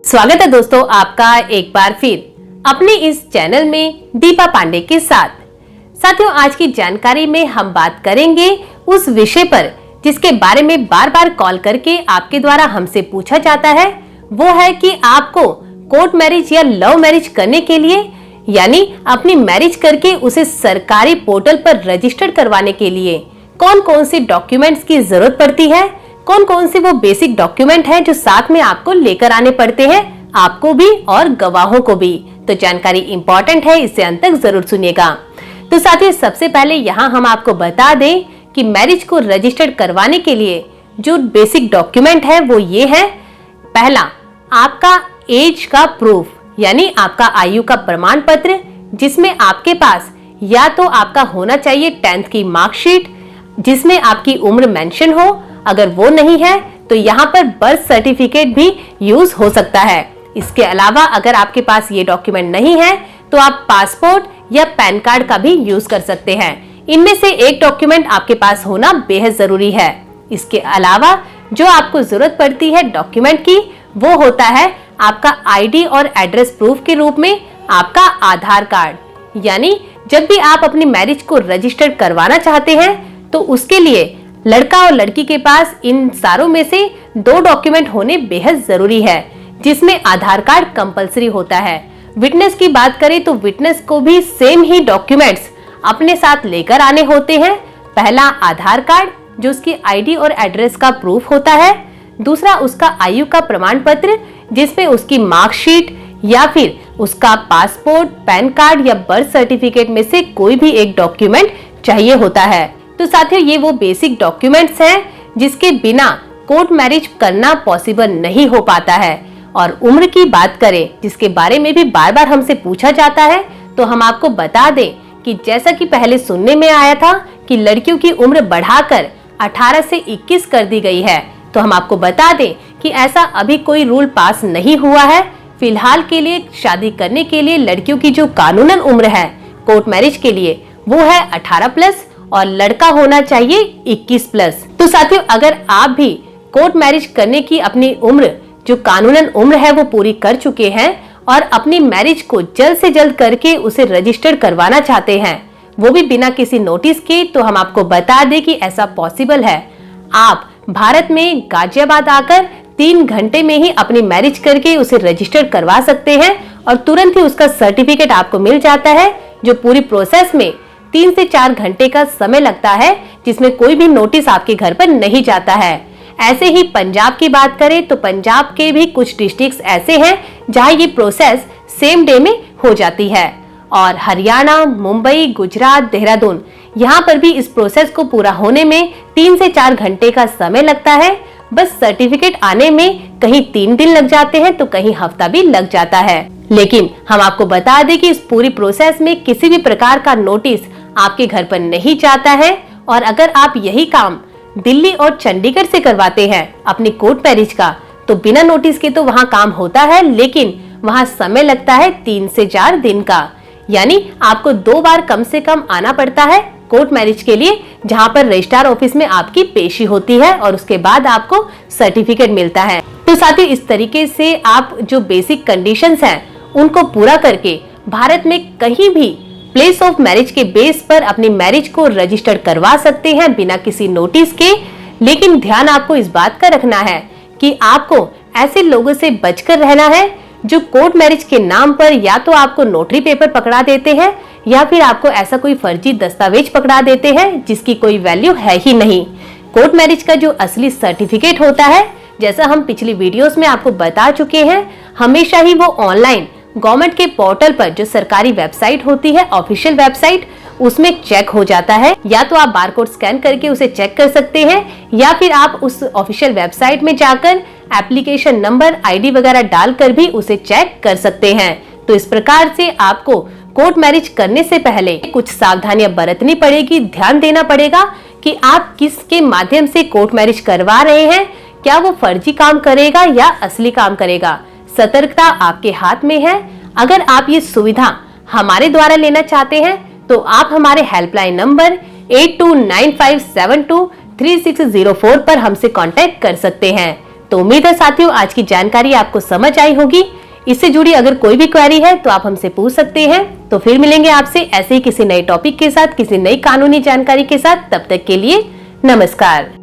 स्वागत है दोस्तों आपका एक बार फिर अपने इस चैनल में दीपा पांडे के साथ। साथियों, आज की जानकारी में हम बात करेंगे उस विषय पर जिसके बारे में बार बार कॉल करके आपके द्वारा हमसे पूछा जाता है। वो है कि आपको कोर्ट मैरिज या लव मैरिज करने के लिए यानी अपनी मैरिज करके उसे सरकारी पोर्टल पर रजिस्टर्ड करवाने के लिए कौन कौन से डॉक्यूमेंट्स की जरूरत पड़ती है, कौन कौन से वो बेसिक डॉक्यूमेंट हैं जो साथ में आपको लेकर आने पड़ते हैं, आपको भी और गवाहों को भी। तो जानकारी इंपॉर्टेंट है, इसे अंत तक जरूर सुनिएगा। तो साथियों, सबसे पहले यहाँ हम आपको बता दें कि मैरिज को रजिस्टर्ड करवाने के लिए जो बेसिक डॉक्यूमेंट है वो ये है। पहला, आपका एज का प्रूफ यानी आपका आयु का प्रमाण पत्र, जिसमें आपके पास या तो आपका होना चाहिए 10th की मार्कशीट जिसमें आपकी उम्र मेंशन हो। अगर वो नहीं है तो यहाँ पर बर्थ सर्टिफिकेट भी यूज हो सकता है। इसके अलावा अगर आपके पास ये डॉक्यूमेंट नहीं है तो आप पासपोर्ट या पैन कार्ड का भी यूज कर सकते हैं। इनमें से एक डॉक्यूमेंट आपके पास होना बेहद जरूरी है। इसके अलावा जो आपको जरूरत पड़ती है डॉक्यूमेंट की, वो होता है आपका आईडी और एड्रेस प्रूफ के रूप में आपका आधार कार्ड। यानी जब भी आप अपनी मैरिज को रजिस्टर्ड करवाना चाहते हैं तो उसके लिए लड़का और लड़की के पास इन सारों में से 2 डॉक्यूमेंट होने बेहद जरूरी है, जिसमें आधार कार्ड कंपलसरी होता है। विटनेस की बात करें तो विटनेस को भी सेम ही डॉक्यूमेंट्स अपने साथ लेकर आने होते हैं। पहला आधार कार्ड जो उसकी आईडी और एड्रेस का प्रूफ होता है, दूसरा उसका आयु का प्रमाण पत्र जिसमें उसकी मार्कशीट या फिर उसका पासपोर्ट, पैन कार्ड या बर्थ सर्टिफिकेट में से कोई भी एक डॉक्यूमेंट चाहिए होता है। तो साथियों, ये वो बेसिक डॉक्यूमेंट्स हैं जिसके बिना कोर्ट मैरिज करना पॉसिबल नहीं हो पाता है। और उम्र की बात करें, जिसके बारे में भी बार बार हमसे पूछा जाता है, तो हम आपको बता दें कि जैसा कि पहले सुनने में आया था कि लड़कियों की उम्र बढ़ाकर 18 से 21 कर दी गई है, तो हम आपको बता दें कि ऐसा अभी कोई रूल पास नहीं हुआ है। फिलहाल के लिए शादी करने के लिए लड़कियों की जो कानूनन उम्र है कोर्ट मैरिज के लिए वो है 18+ और लड़का होना चाहिए 21+। तो साथियों, अगर आप भी कोर्ट मैरिज करने की अपनी उम्र जो कानूनन उम्र है वो पूरी कर चुके हैं और अपनी मैरिज को जल्द से जल्द करके उसे रजिस्टर्ड करवाना चाहते हैं, वो भी बिना किसी नोटिस के, तो हम आपको बता दें कि ऐसा पॉसिबल है। आप भारत में गाजियाबाद आकर 3 घंटे में ही अपनी मैरिज करके उसे रजिस्टर्ड करवा सकते हैं और तुरंत ही उसका सर्टिफिकेट आपको मिल जाता है, जो पूरी प्रोसेस में 3 से 4 घंटे का समय लगता है, जिसमें कोई भी नोटिस आपके घर पर नहीं जाता है। ऐसे ही पंजाब की बात करें तो पंजाब के भी कुछ डिस्ट्रिक्ट्स ऐसे हैं जहां ये प्रोसेस सेम डे में हो जाती है। और हरियाणा, मुंबई, गुजरात, देहरादून, यहाँ पर भी इस प्रोसेस को पूरा होने में 3 से 4 घंटे का समय लगता है। बस सर्टिफिकेट आने में कहीं 3 दिन लग जाते हैं तो कहीं हफ्ता भी लग जाता है। लेकिन हम आपको बता दें कि इस पूरी प्रोसेस में किसी भी प्रकार का नोटिस आपके घर पर नहीं जाता है। और अगर आप यही काम दिल्ली और चंडीगढ़ से करवाते हैं अपनी कोर्ट मैरिज का, तो बिना नोटिस के तो वहाँ काम होता है, लेकिन वहाँ समय लगता है 3 से 4 दिन का। यानी आपको 2 बार कम से कम आना पड़ता है कोर्ट मैरिज के लिए, जहाँ पर रजिस्ट्रार ऑफिस में आपकी पेशी होती है और उसके बाद आपको सर्टिफिकेट मिलता है। तो साथियों, इस तरीके से आप जो बेसिक कंडीशंस हैं उनको पूरा करके भारत में कहीं भी प्लेस ऑफ मैरिज के बेस पर अपनी मैरिज को रजिस्टर्ड करवा सकते हैं बिना किसी नोटिस के। लेकिन ध्यान आपको इस बात का रखना है कि आपको ऐसे लोगों से बचकर रहना है जो कोर्ट मैरिज के नाम पर या तो आपको नोटरी पेपर पकड़ा देते हैं या फिर आपको ऐसा कोई फर्जी दस्तावेज पकड़ा देते हैं जिसकी कोई वैल्यू है ही नहीं। कोर्ट मैरिज का जो असली सर्टिफिकेट होता है, जैसा हम पिछली वीडियोस में आपको बता चुके हैं, हमेशा ही वो ऑनलाइन गवर्नमेंट के पोर्टल पर जो सरकारी वेबसाइट होती है, ऑफिशियल वेबसाइट, उसमें चेक हो जाता है। या तो आप बारकोड स्कैन करके उसे चेक कर सकते हैं या फिर आप उस ऑफिशियल वेबसाइट में जाकर एप्लीकेशन नंबर, आईडी वगैरह डालकर भी उसे चेक कर सकते हैं। तो इस प्रकार से आपको कोर्ट मैरिज करने से पहले कुछ सावधानियां बरतनी पड़ेगी, ध्यान देना पड़ेगा कि आप किसके माध्यम से कोर्ट मैरिज करवा रहे हैं, क्या वो फर्जी काम करेगा या असली काम करेगा। सतर्कता आपके हाथ में है। अगर आप ये सुविधा हमारे द्वारा लेना चाहते हैं तो आप हमारे हेल्पलाइन नंबर 8295723604 पर हमसे कांटेक्ट कर सकते हैं। तो उम्मीद है साथियों आज की जानकारी आपको समझ आई होगी। इससे जुड़ी अगर कोई भी क्वेरी है तो आप हमसे पूछ सकते हैं। तो फिर मिलेंगे आपसे ऐसे ही किसी नए टॉपिक के साथ, किसी नई कानूनी जानकारी के साथ। तब तक के लिए नमस्कार।